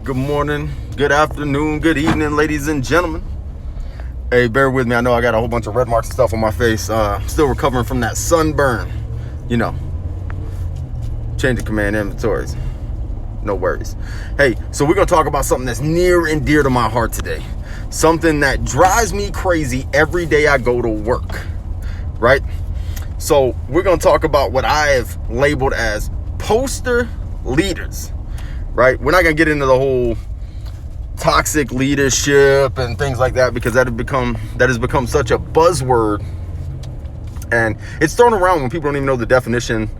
Good morning, good afternoon, good evening, ladies and gentlemen. Hey, bear with me. I know I got a whole bunch of red marks and stuff on my face. Still recovering from that sunburn. You know, changing command inventories. No worries. Hey, so we're going to talk about something that's near and dear to my heart today. Something that drives me crazy every day I go to work, right? So we're going to talk about what I have labeled as poster leaders, right? We're not going to get into the whole toxic leadership and things like that, because that has become such a buzzword, and it's thrown around when people don't even know the definition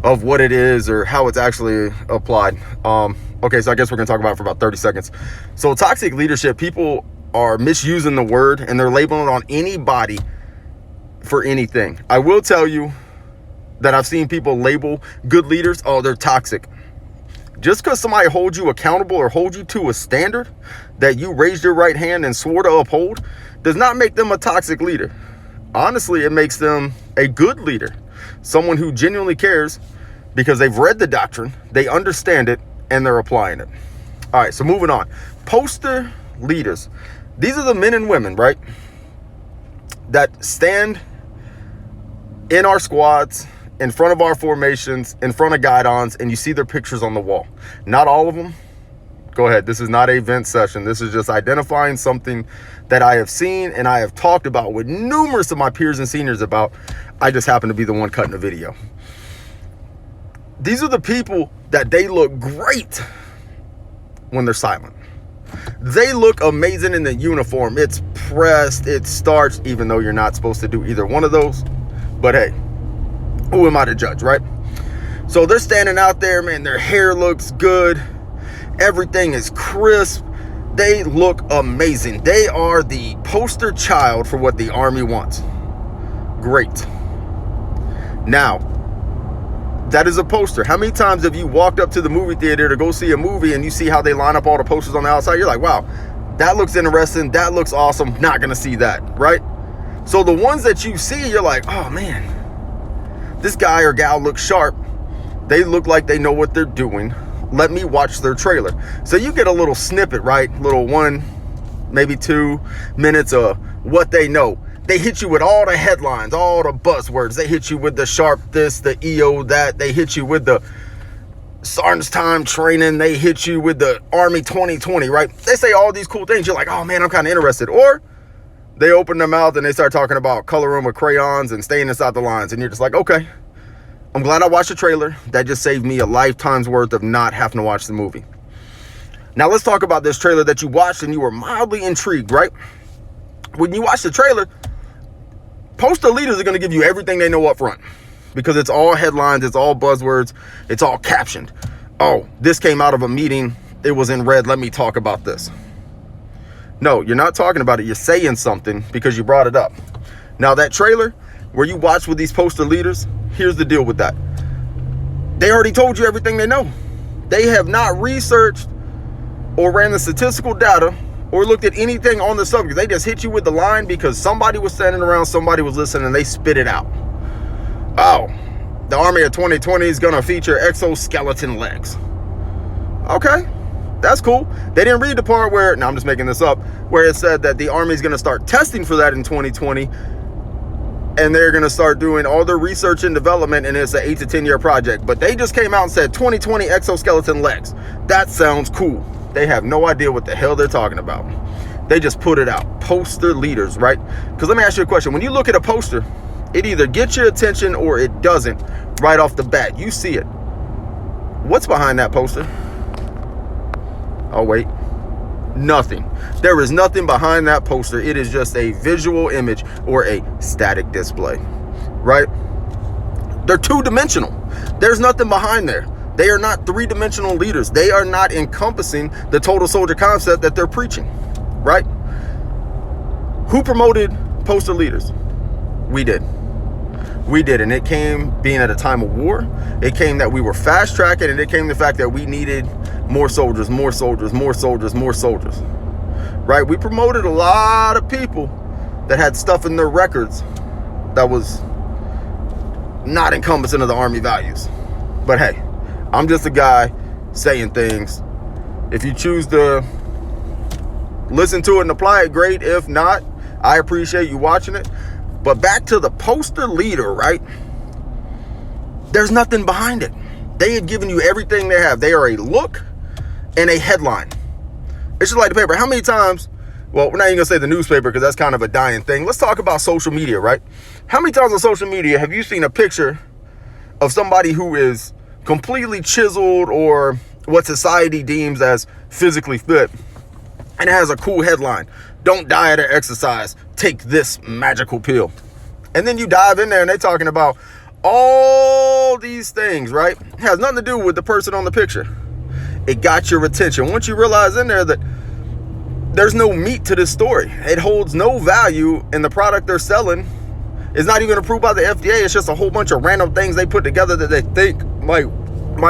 of what it is or how it's actually applied. Okay, so I guess we're gonna talk about it for about 30 seconds. So toxic leadership, people are misusing the word and they're labeling it on anybody for anything. I will tell you that I've seen people label good leaders, oh, they're toxic. Just because somebody holds you accountable or holds you to a standard that you raised your right hand and swore to uphold does not make them a toxic leader. Honestly, it makes them a good leader. Someone who genuinely cares because they've read the doctrine, they understand it, and they're applying it. All right, so moving on. Poster leaders. These are the men and women, right, that stand in our squads, in front of our formations, in front of guidons, and you see their pictures on the wall. Not all of them. Go ahead. This is not a vent session. This is just identifying something that I have seen and I have talked about with numerous of my peers and seniors about. I just happen to be the one cutting the video. These are the people that they look great when they're silent. They look amazing in the uniform. It's pressed, it's starched, even though you're not supposed to do either one of those. But hey, who am I to judge, right? So they're standing out there, man, their hair looks good. Everything is crisp. They look amazing. They are the poster child for what the Army wants. Great. Now, that is a poster. How many times have you walked up to the movie theater to go see a movie and you see how they line up all the posters on the outside? You're like, wow, that looks interesting. That looks awesome. Not going to see that, right? So the ones that you see, you're like, oh, man. This guy or gal looks sharp. They look like they know what they're doing. Let me watch their trailer. So you get a little snippet, right? Little 1, maybe 2 minutes of what they know. They hit you with all the headlines, all the buzzwords. They hit you with the sharp this, the EO that. They hit you with the Sergeant's time training. They hit you with the Army 2020, right? They say all these cool things. You're like, oh man, I'm kind of interested. Or they open their mouth and they start talking about coloring with crayons and staying inside the lines. And you're just like, okay, I'm glad I watched the trailer. That just saved me a lifetime's worth of not having to watch the movie. Now let's talk about this trailer that you watched and you were mildly intrigued, right? When you watch the trailer, poster leaders are going to give you everything they know up front because it's all headlines, it's all buzzwords, it's all captioned. Oh, this came out of a meeting. It was in red. Let me talk about this. No, you're not talking about it. You're saying something because you brought it up. Now that trailer where you watch with these poster leaders, here's the deal with that. They already told you everything they know. They have not researched or ran the statistical data or looked at anything on the subject. They just hit you with the line because somebody was standing around, somebody was listening, and they spit it out. Oh, the Army of 2020 is going to feature exoskeleton legs. Okay. That's cool. They didn't read the part where, now I'm just making this up, where it said that the Army is going to start testing for that in 2020, and they're going to start doing all their research and development, and it's an 8 to 10 year project. But they just came out and said 2020 exoskeleton legs. That sounds cool. They have no idea what the hell they're talking about. They just put it out. Poster leaders, right? Because let me ask you a question. When you look at a poster, it either gets your attention or it doesn't right off the bat. You see it. What's behind that poster? Oh, wait. Nothing. There is nothing behind that poster. It is just a visual image or a static display, right? They're two-dimensional. There's nothing behind there. They are not three-dimensional leaders. They are not encompassing the total soldier concept that they're preaching, right? Who promoted poster leaders? We did. We did, and it came being at a time of war. It came that we were fast tracking, and it came the fact that we needed more soldiers, more soldiers, more soldiers, more soldiers, right? We promoted a lot of people that had stuff in their records that was not encompassing of the Army values. But hey, I'm just a guy saying things If you choose to listen to it and apply it, great. If not, I appreciate you watching it. But back to the poster leader, right? There's nothing behind it. They have given you everything they have. They are a look and a headline. It's just like the paper. How many times, well, we're not even gonna say the newspaper because that's kind of a dying thing. Let's talk about social media, right? How many times on social media have you seen a picture of somebody who is completely chiseled or what society deems as physically fit, and it has a cool headline: don't diet or exercise, take this magical pill? And then you dive in there and they're talking about all these things, right? It has nothing to do with the person on the picture. It got your attention. Once you realize in there that there's no meat to this story, it holds no value, and the product they're selling is not even approved by the FDA. It's just a whole bunch of random things they put together that they think might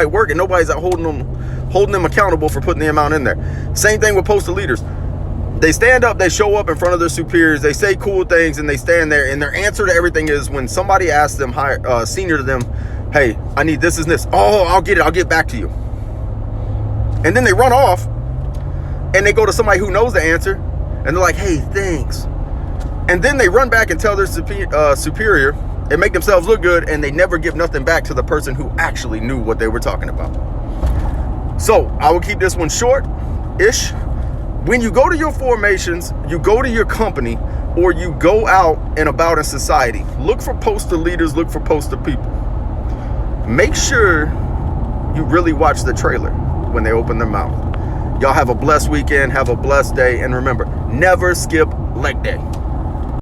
work, and nobody's holding them accountable for putting the amount in there. Same thing with Postal Leaders. They stand up, they show up in front of their superiors, they say cool things, and they stand there, and their answer to everything is, when somebody asks them, senior to them, hey, I need this and this. Oh, I'll get back to you. And then they run off, and they go to somebody who knows the answer, and they're like, hey, thanks. And then they run back and tell their superior and make themselves look good, and they never give nothing back to the person who actually knew what they were talking about. So I will keep this one short-ish. When you go to your formations, you go to your company, or you go out and about in society, look for poster leaders, look for poster people. Make sure you really watch the trailer when they open their mouth. Y'all have a blessed weekend, have a blessed day, and remember, never skip leg day.